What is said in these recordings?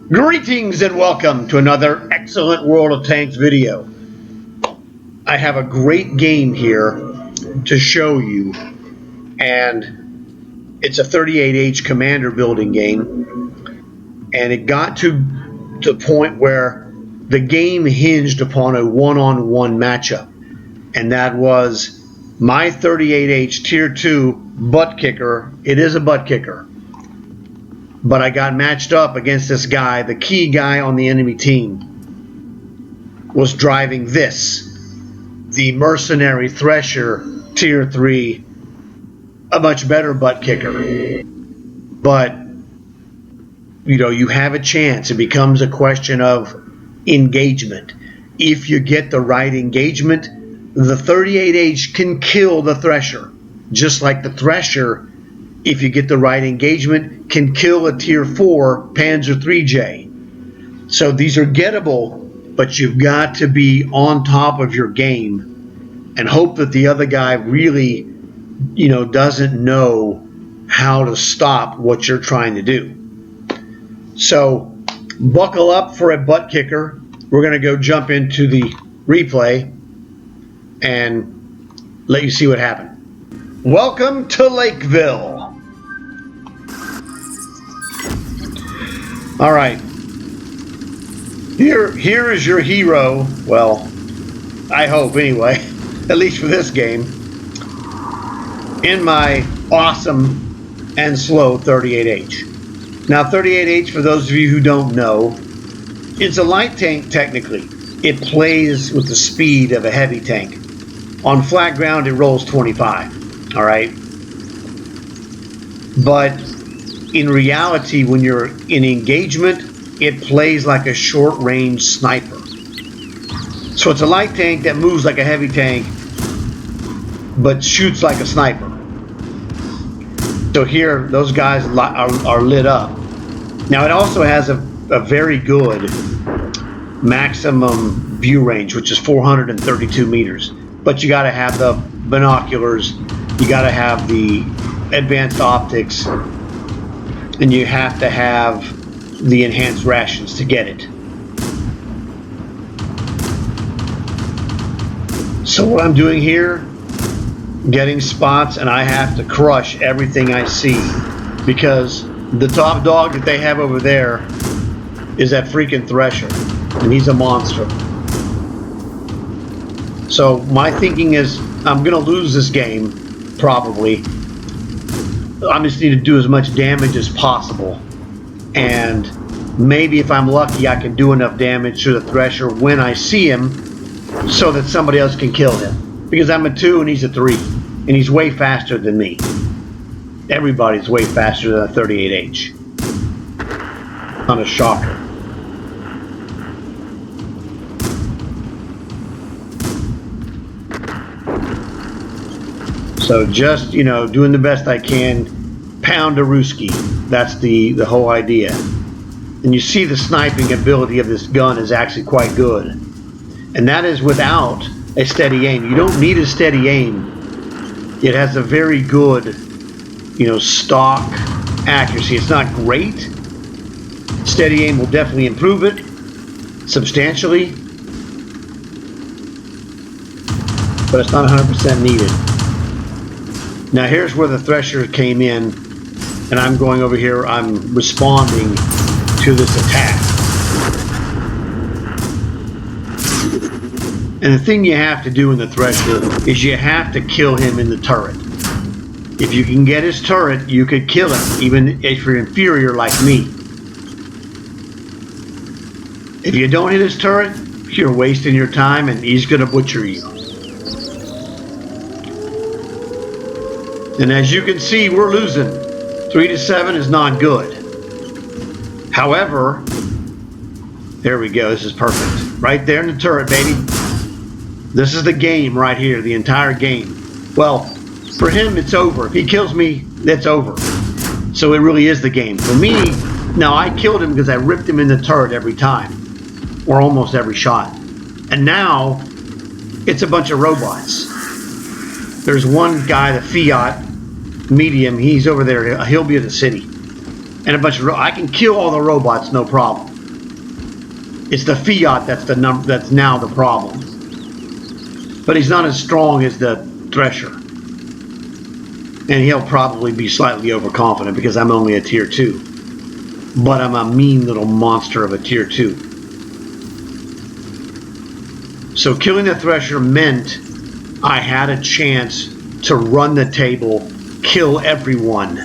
Greetings and welcome to another excellent World of Tanks video. I have a great game here to show you, and it's a 38H commander building game, and it got to the point where the game hinged upon a one-on-one matchup, and that was my 38H Tier 2 butt kicker. It is a butt kicker. But I got matched up against this guy. The key guy on the enemy team was driving this, the mercenary Thresher Tier 3, a much better butt kicker. But, you know, you have a chance. It becomes a question of engagement. If you get the right engagement, the 38H can kill the Thresher, just like the Thresher, if you get the right engagement, can kill a Tier 4 Panzer 3J. So these are gettable, but you've got to be on top of your game and hope that the other guy really, you know, doesn't know how to stop what you're trying to do. So buckle up for a butt kicker. We're going to go jump into the replay and let you see what happened. Welcome to Lakeville. All right, here is your hero. Well, I hope anyway, at least for this game, in my awesome and slow 38H. Now 38H, for those of you who don't know, it's a light tank technically. It plays with the speed of a heavy tank. On flat ground it rolls 25, all right? But in reality, when you're in engagement, it plays like a short-range sniper. So it's a light tank that moves like a heavy tank, but shoots like a sniper. So here, those guys are lit up. Now it also has a very good maximum view range, which is 432 meters. But you got to have the binoculars, you got to have the advanced optics, and you have to have the enhanced rations to get it. So what I'm doing here, getting spots, and I have to crush everything I see, because the top dog that they have over there is that freaking Thresher, and he's a monster. So my thinking is, I'm gonna lose this game, probably. I just need to do as much damage as possible, and maybe if I'm lucky I can do enough damage to the Thresher when I see him so that somebody else can kill him, because I'm a 2 and he's a 3 and he's way faster than me. Everybody's way faster than a 38H. Not a shocker. So just, you know, doing the best I can, pound a Ruski. That's the whole idea. And you see the sniping ability of this gun is actually quite good. And that is without a steady aim. You don't need a steady aim. It has a very good, you know, stock accuracy. It's not great. Steady aim will definitely improve it substantially, but it's not 100% needed. Now here's where the Thresher came in, and I'm going over here, I'm responding to this attack. And the thing you have to do in the Thresher is you have to kill him in the turret. If you can get his turret, you could kill him, even if you're inferior like me. If you don't hit his turret, you're wasting your time and he's going to butcher you. And as you can see, we're losing. 3-7 is not good. However, there we go. This is perfect. Right there in the turret, baby. This is the game right here, the entire game. Well, for him, it's over. If he kills me, it's over. So it really is the game. For me, now I killed him because I ripped him in the turret every time, or almost every shot. And now, it's a bunch of robots. There's one guy, the Fiat medium, he's over there, he'll be in the city. And a bunch of I can kill all the robots, no problem. It's the Fiat that's now the problem. But he's not as strong as the Thresher. And he'll probably be slightly overconfident because I'm only a tier 2. But I'm a mean little monster of a tier 2. So killing the Thresher meant I had a chance to run the table, kill everyone,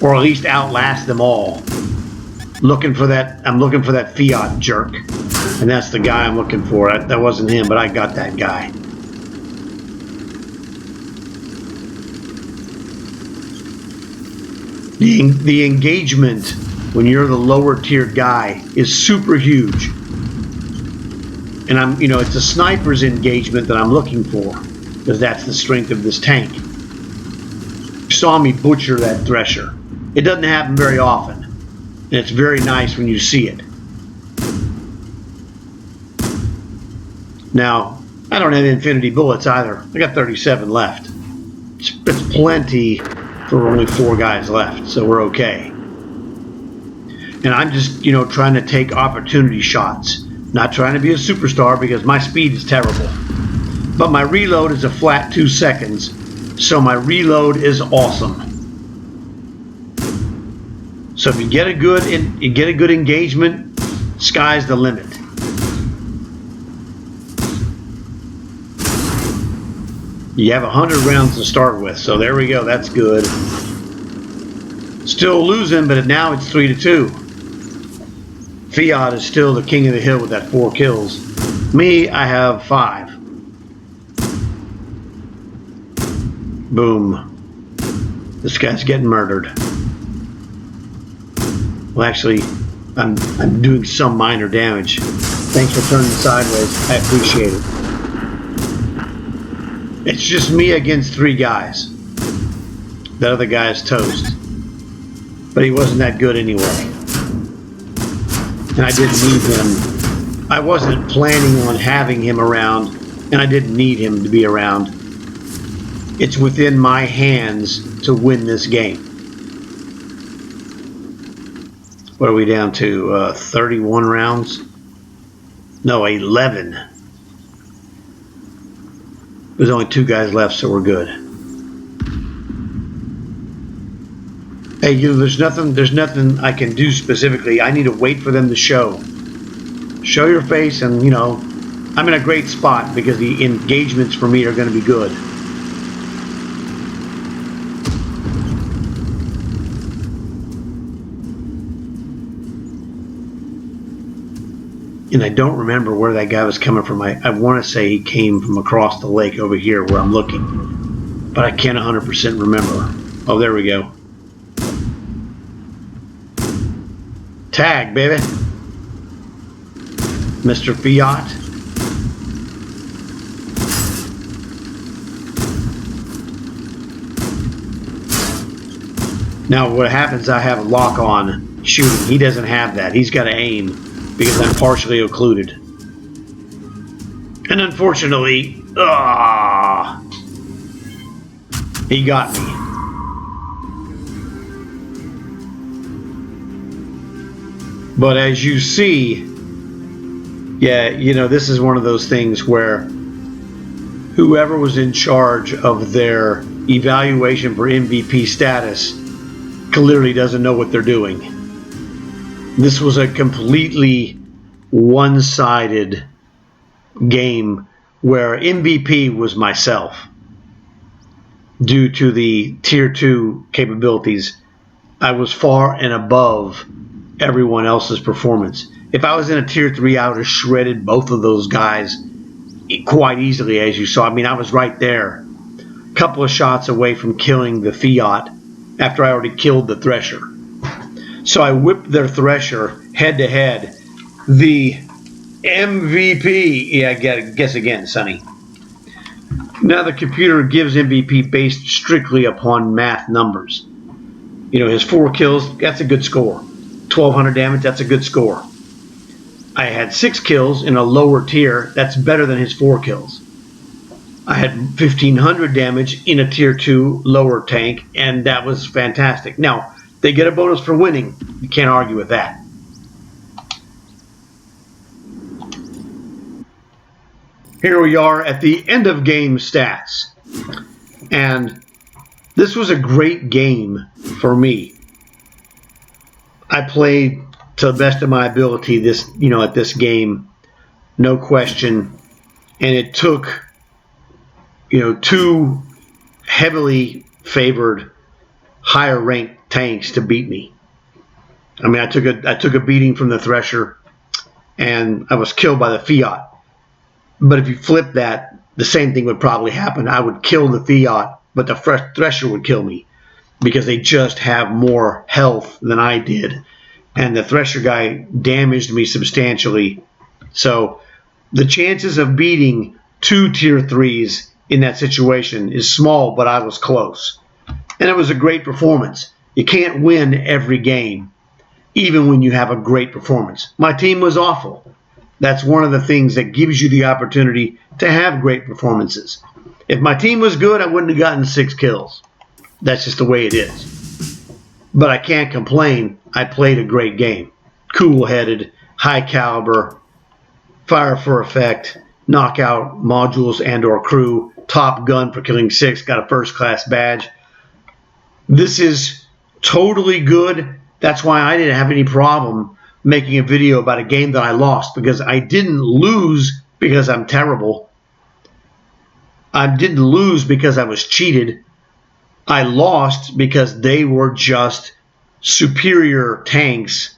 or at least outlast them all. I'm looking for that Fiat jerk, and that's the guy I'm looking for. That wasn't him, but I got that guy. The engagement when you're the lower tier guy is super huge. And it's a sniper's engagement that I'm looking for, because that's the strength of this tank. You saw me butcher that Thresher. It doesn't happen very often, and it's very nice when you see it. Now, I don't have infinity bullets either. I got 37 left. It's plenty for only 4 guys left, so we're okay. And I'm just, trying to take opportunity shots. Not trying to be a superstar because my speed is terrible. But my reload is a flat 2 seconds, so my reload is awesome. So if you get a good engagement, sky's the limit. You have 100 rounds to start with, so there we go. That's good. Still losing, but now it's 3-2. Fiat is still the king of the hill with that 4 kills. Me, I have 5. Boom. This guy's getting murdered. Well, actually, I'm doing some minor damage. Thanks for turning sideways. I appreciate it. It's just me against 3 guys. That other guy is toast. But he wasn't that good anyway. And I didn't need him. I wasn't planning on having him around, and I didn't need him to be around. It's within my hands to win this game. What are we down to? 31 rounds? No, 11. There's only 2 guys left, so we're good. Hey, there's nothing I can do specifically. I need to wait for them to show. Show your face, and I'm in a great spot because the engagements for me are going to be good. And I don't remember where that guy was coming from. I want to say he came from across the lake over here where I'm looking, but I can't 100% remember. Oh, there we go. Tag, baby. Mr. Fiat. Now what happens, I have a lock on shooting. He doesn't have that. He's got to aim because I'm partially occluded. And unfortunately, he got me. But as you see, yeah, this is one of those things where whoever was in charge of their evaluation for MVP status clearly doesn't know what they're doing. This was a completely one-sided game where MVP was myself due to the tier 2 capabilities. I was far and above everyone else's performance. If I was in a tier 3, I would have shredded both of those guys quite easily, as you saw. I mean, I was right there, a couple of shots away from killing the Fiat after I already killed the Thresher. So I whipped their Thresher head-to-head. The MVP, yeah, guess again, Sonny. Now the computer gives MVP based strictly upon math numbers. His 4 kills, that's a good score. 1,200 damage, that's a good score. I had 6 kills in a lower tier, that's better than his 4 kills. I had 1,500 damage in a tier 2 lower tank, and that was fantastic. Now, they get a bonus for winning. You can't argue with that. here we are at the end of game stats. And this was a great game for me. I played to the best of my ability at this game, no question. And it took, two heavily favored higher ranked tanks to beat me. I mean, I took a beating from the Thresher, and I was killed by the Fiat. But if you flip that, the same thing would probably happen. I would kill the Fiat, but the Thresher would kill me because they just have more health than I did. And the Thresher guy damaged me substantially. So the chances of beating 2 tier 3s in that situation is small, but I was close. And it was a great performance. You can't win every game, even when you have a great performance. My team was awful. That's one of the things that gives you the opportunity to have great performances. If my team was good, I wouldn't have gotten 6 kills. That's just the way it is. But I can't complain. I played a great game. Cool-headed, high caliber, fire for effect, knockout modules and or crew, top gun for killing 6, got a first class badge. This is totally good. That's why I didn't have any problem making a video about a game that I lost, because I didn't lose because I'm terrible. I didn't lose because I was cheated. I lost because they were just superior tanks.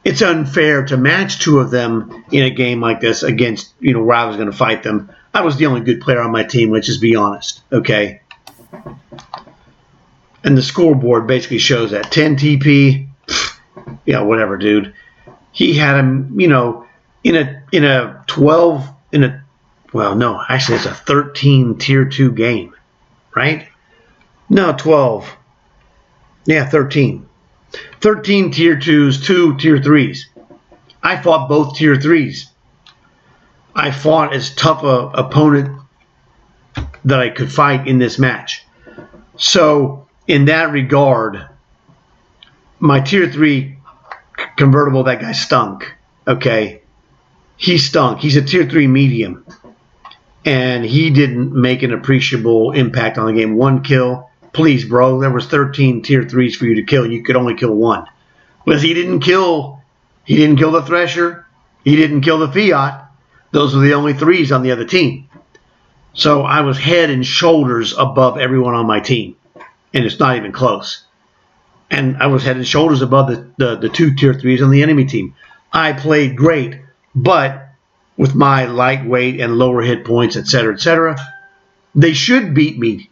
It's unfair to match 2 of them in a game like this against, where I was going to fight them. I was the only good player on my team, let's just be honest, okay? And the scoreboard basically shows that. 10 TP, yeah, whatever, dude. He had him, in a 12, actually it's a 13 tier 2 game, right? No, 12. Yeah, 13. 13 tier 2s, 2 tier 3s. I fought both tier 3s. I fought as tough a opponent that I could fight in this match. So, in that regard, my tier 3 convertible, that guy stunk. Okay? He stunk. He's a tier 3 medium. And he didn't make an appreciable impact on the game. 1 kill. Please, bro, there was 13 tier 3s for you to kill. You could only kill 1. Because he didn't kill the Thresher. He didn't kill the Fiat. Those were the only 3s on the other team. So I was head and shoulders above everyone on my team. And it's not even close. And I was head and shoulders above the 2 tier 3s on the enemy team. I played great, but with my lightweight and lower hit points, etc., they should beat me.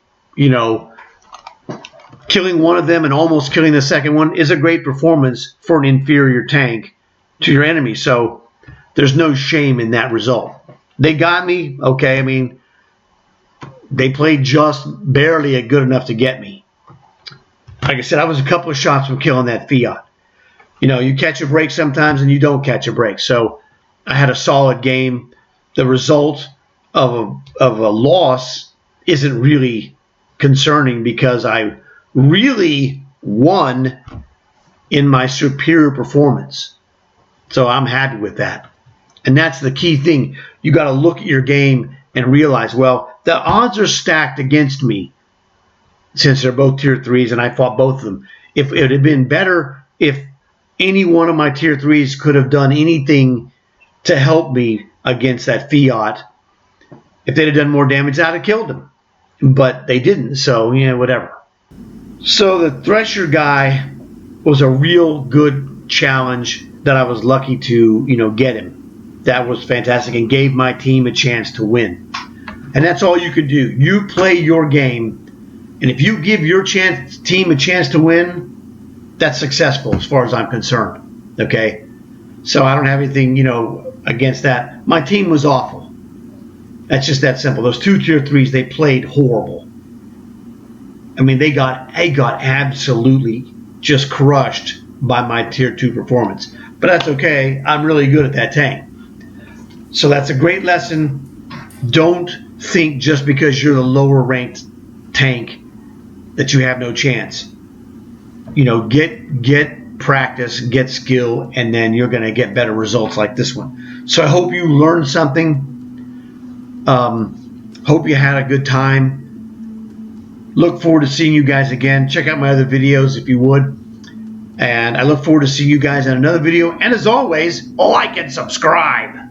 Killing one of them and almost killing the second one is a great performance for an inferior tank to your enemy. So there's no shame in that result. They got me, okay. I mean, they played just barely good enough to get me. Like I said, I was a couple of shots from killing that Fiat. You catch a break sometimes and you don't catch a break. So I had a solid game. The result of a loss isn't really concerning because I really won in my superior performance. So I'm happy with that. And that's the key thing. You got to look at your game and realize, well, the odds are stacked against me since they're both tier 3s and I fought both of them. If it had been better if any one of my tier 3s could have done anything to help me against that Fiat, if they'd have done more damage, I'd have killed him. But they didn't, so, whatever. So the Thresher guy was a real good challenge that I was lucky to, get him. That was fantastic and gave my team a chance to win. And that's all you can do. You play your game, and if you give your team a chance to win, that's successful as far as I'm concerned. Okay? So I don't have anything, against that. My team was awful. That's just that simple. Those 2 tier 3s, they played horrible. I mean, they got absolutely just crushed by my tier 2 performance. But that's okay. I'm really good at that tank. So that's a great lesson. Don't think just because you're the lower ranked tank that you have no chance. Get practice, get skill, and then you're going to get better results like this one. So I hope you learned something. Hope you had a good time. Look forward to seeing you guys again. Check out my other videos if you would. And I look forward to seeing you guys in another video. And as always, like and subscribe.